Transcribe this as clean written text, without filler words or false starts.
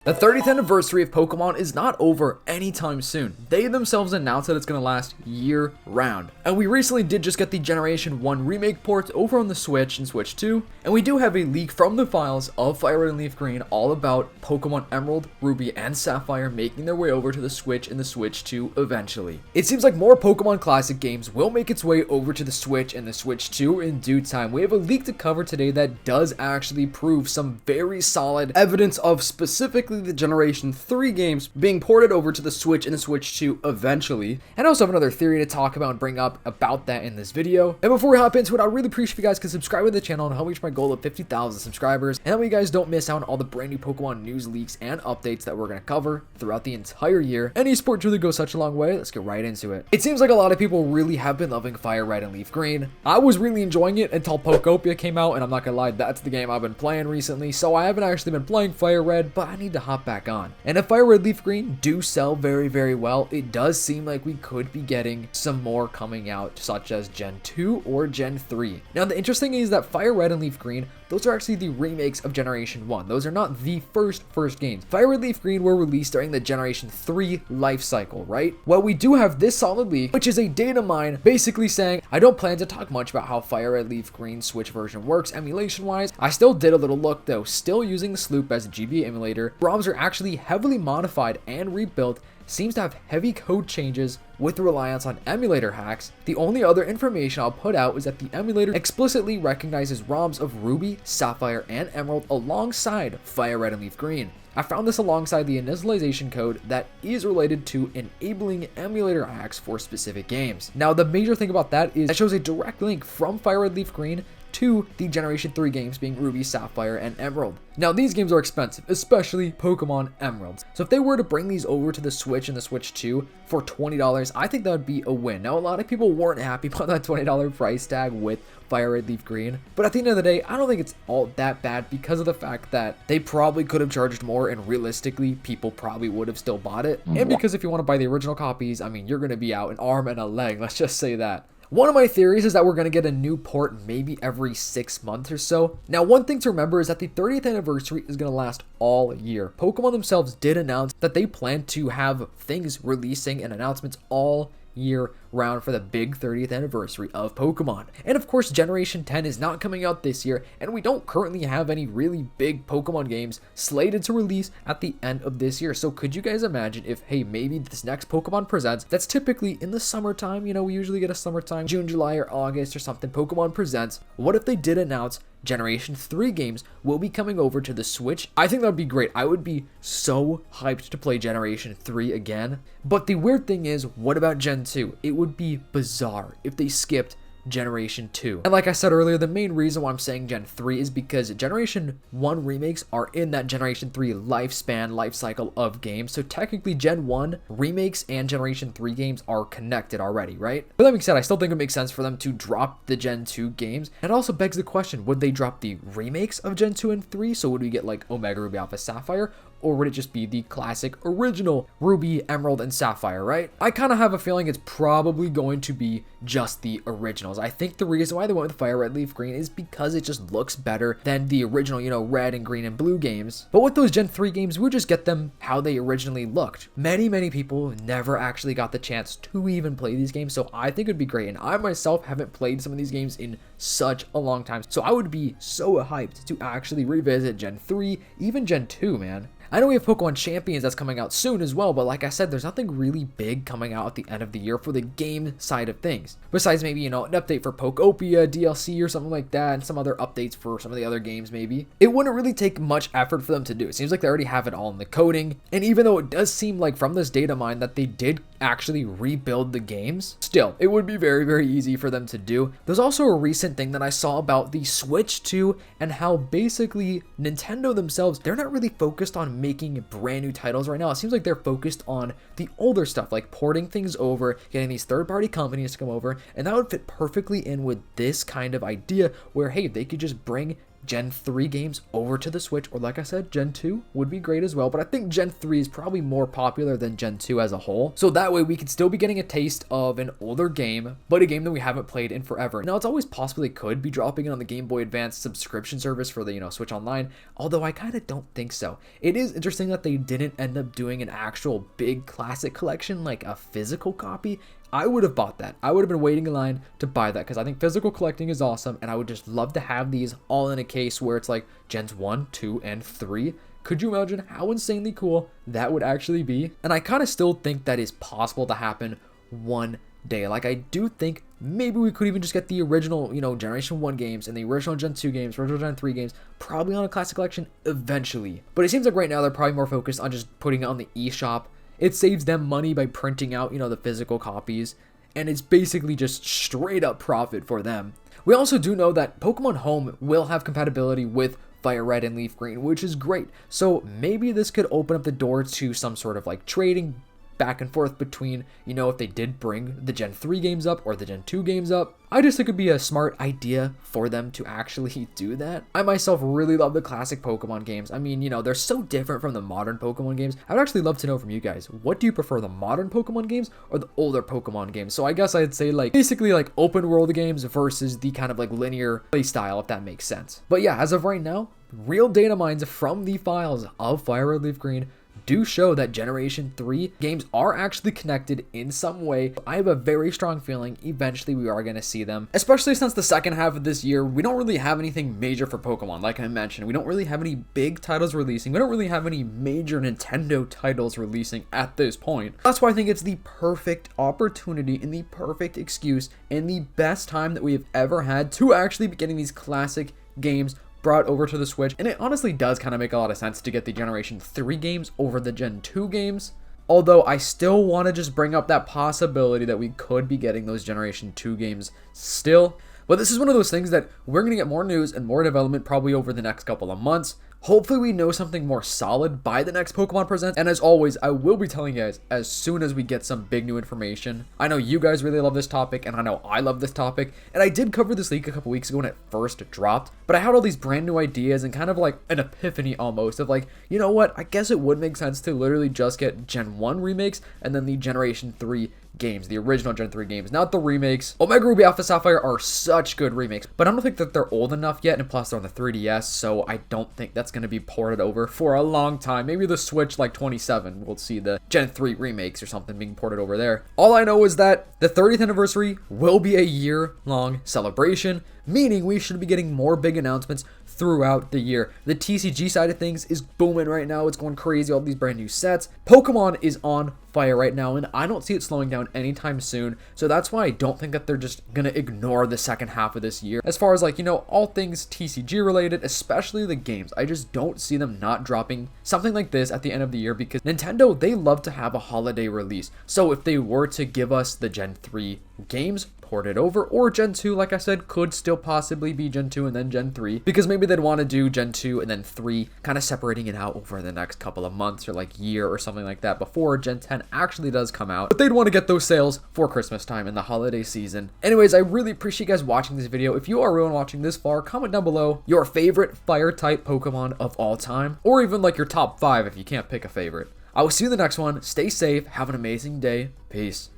The 30th anniversary of Pokemon is not over anytime soon. They themselves announced that it's going to last year round. And we recently did just get the Generation 1 remake ports over on the Switch and Switch 2. And we do have a leak from the files of Fire Red and Leaf Green all about Pokemon Emerald, Ruby, and Sapphire making their way over to the Switch and the Switch 2 eventually. It seems like more Pokemon Classic games will make its way over to the Switch and the Switch 2 in due time. We have a leak to cover today that does actually prove some very solid evidence of specifically the Generation 3 games being ported over to the Switch and the Switch 2 eventually. And I also have another theory to talk about and bring up about that in this video. And before we hop into it, I'd really appreciate if you guys could subscribe to the channel and help reach my goal of 50,000 subscribers. And that way you guys don't miss out on all the brand new Pokemon news, leaks, and updates that we're going to cover throughout the entire year. And esports really goes such a long way. Let's get right into it. It seems like a lot of people really have been loving Fire Red and Leaf Green. I was really enjoying it until Pokopia came out, and I'm not gonna lie, that's the game I've been playing recently. So I haven't actually been playing Fire Red, but I need to hop back on. And if Fire Red Leaf Green do sell very, very well, it does seem like we could be getting some more coming out, such as Gen 2 or Gen 3. Now, the interesting thing is that Fire Red and Leaf Green, those are actually the remakes of Generation 1. Those are not the first games. Fire Red Leaf Green were released during the Generation 3 life cycle, right? Well, we do have this solid leak, which is a data mine basically saying, I don't plan to talk much about how Fire Red Leaf Green Switch version works emulation-wise. I still did a little look though, still using Sloop as a GBA emulator. ROMs are actually heavily modified and rebuilt, seems to have heavy code changes with reliance on emulator hacks. The only other information I'll put out is that the emulator explicitly recognizes ROMs of Ruby, Sapphire, and Emerald alongside Fire Red and Leaf Green. I found this alongside the initialization code that is related to enabling emulator hacks for specific games. Now, the major thing about that is that shows a direct link from Fire Red Leaf Green to the Generation 3 games being Ruby, Sapphire, and Emerald. Now, these games are expensive, especially Pokemon Emeralds. So if they were to bring these over to the Switch and the Switch 2 for $20, I think that would be a win. Now, a lot of people weren't happy about that $20 price tag with Fire Red Leaf Green, but at the end of the day, I don't think it's all that bad because of the fact that they probably could have charged more, and realistically, people probably would have still bought it. And because if you want to buy the original copies, I mean, you're going to be out an arm and a leg, let's just say that. One of my theories is that we're going to get a new port maybe every 6 months or so. Now, one thing to remember is that the 30th anniversary is going to last all year. Pokemon themselves did announce that they plan to have things releasing and announcements all year round for the big 30th anniversary of Pokemon. And of course, Generation 10 is not coming out this year, and we don't currently have any really big Pokemon games slated to release at the end of this year. So could you guys imagine if, hey, maybe this next Pokemon Presents, that's typically in the summertime, you know, we usually get a summertime, June, July, or August or something, Pokemon Presents. What if they did announce Generation 3 games will be coming over to the Switch? I think that would be great. I would be so hyped to play Generation 3 again. But the weird thing is, what about Gen 2? It would be bizarre if they skipped Generation 2. And like I said earlier, the main reason why I'm saying Gen 3 is because Generation 1 remakes are in that Generation 3 lifespan, life cycle of games. So technically Gen 1 remakes and Generation 3 games are connected already, right? But that being said, I still think it makes sense for them to drop the Gen 2 games. And it also begs the question, would they drop the remakes of Gen 2 and 3? So would we get like Omega Ruby Alpha Sapphire? Or would it just be the classic original Ruby, Emerald, and Sapphire, right? I kind of have a feeling it's probably going to be just the originals. I think the reason why they went with Fire Red Leaf Green is because it just looks better than the original, you know, red and green and blue games. But with those Gen 3 games, we'll just get them how they originally looked. Many people never actually got the chance to even play these games, so I think it'd be great. And I myself haven't played some of these games in such a long time, so I would be so hyped to actually revisit Gen 3, even Gen 2, man. I know we have Pokemon Champions that's coming out soon as well, but like I said, there's nothing really big coming out at the end of the year for the game side of things. Besides maybe, you know, an update for Pokopia, DLC or something like that, and some other updates for some of the other games maybe. It wouldn't really take much effort for them to do. It seems like they already have it all in the coding. And even though it does seem like from this data mine that they did actually rebuild the games, still, it would be very easy for them to do. There's also a recent thing that I saw about the Switch 2 and how basically Nintendo themselves, they're not really focused on making brand new titles right now. It seems like they're focused on the older stuff, like porting things over, getting these third-party companies to come over, and that would fit perfectly in with this kind of idea where, hey, they could just bring Gen 3 games over to the Switch, or like I said, Gen 2 would be great as well, but I think Gen 3 is probably more popular than Gen 2 as a whole. So that way we could still be getting a taste of an older game, but a game that we haven't played in forever. Now, it's always possible they could be dropping it on the Game Boy Advance subscription service for the, Switch Online, although I kind of don't think so. It is interesting that they didn't end up doing an actual big classic collection, like a physical copy. I would have bought that. I would have been waiting in line to buy that because I think physical collecting is awesome, and I would just love to have these all in a case where it's like Gens 1, 2, and 3. Could you imagine how insanely cool that would actually be? And I kind of still think that is possible to happen one day. Like, I do think maybe we could even just get the original, Generation 1 games and the original Gen 2 games, original Gen 3 games, probably on a classic collection eventually. But it seems like right now they're probably more focused on just putting it on the eShop. It saves them money by printing out, the physical copies, and it's basically just straight up profit for them. We also do know that Pokemon Home will have compatibility with Fire Red and Leaf Green, which is great. So maybe this could open up the door to some sort of like trading back and forth between, if they did bring the Gen 3 games up or the Gen 2 games up. I just think it'd be a smart idea for them to actually do that. I myself really love the classic Pokemon games. I mean, they're so different from the modern Pokemon games. I would actually love to know from you guys, what do you prefer, the modern Pokemon games or the older Pokemon games? So I guess I'd say basically open world games versus the kind of linear play style, if that makes sense. But yeah, as of right now, real data mines from the files of Fire Red Leaf Green do show that Generation 3 games are actually connected in some way. I have a very strong feeling eventually we are going to see them, especially since the second half of this year, we don't really have anything major for Pokemon. Like I mentioned, we don't really have any big titles releasing. We don't really have any major Nintendo titles releasing at this point. That's why I think it's the perfect opportunity and the perfect excuse and the best time that we have ever had to actually be getting these classic games brought over to the Switch. And it honestly does kind of make a lot of sense to get the Generation 3 games over the Gen 2 games. Although I still want to just bring up that possibility that we could be getting those Generation 2 games still. But this is one of those things that we're going to get more news and more development probably over the next couple of months. Hopefully we know something more solid by the next Pokemon Presents. And as always, I will be telling you guys as soon as we get some big new information. I know you guys really love this topic, and I know I love this topic. And I did cover this leak a couple weeks ago when it first dropped. But I had all these brand new ideas and kind of like an epiphany almost of you know what? I guess it would make sense to literally just get Gen 1 remakes and then the Generation 3 games, the original Gen 3 games, not the remakes. Omega Ruby Alpha Sapphire are such good remakes, but I don't think that they're old enough yet, and plus they're on the 3DS, so I don't think that's going to be ported over for a long time. Maybe the Switch 27 we'll see the Gen 3 remakes or something being ported over there. All I know is that the 30th anniversary will be a year-long celebration, meaning we should be getting more big announcements throughout the year. The TCG side of things is booming right now. It's going crazy, all these brand new sets. Pokemon is on fire right now, and I don't see it slowing down anytime soon. So that's why I don't think that they're just gonna ignore the second half of this year. As far as all things TCG related, especially the games, I just don't see them not dropping something like this at the end of the year, because Nintendo, they love to have a holiday release. So if they were to give us the Gen 3 games ported over, or Gen 2, like I said, could still possibly be Gen 2 and then Gen 3, because maybe they'd want to do Gen 2 and then 3, kind of separating it out over the next couple of months or year or something like that before Gen 10 actually does come out. But they'd want to get those sales for Christmas time in the holiday season. Anyways, I really appreciate you guys watching this video. If you are real and watching this far, comment down below your favorite fire type Pokemon of all time, or even your top 5 if you can't pick a favorite. I will see you in the next one. Stay safe. Have an amazing day. Peace.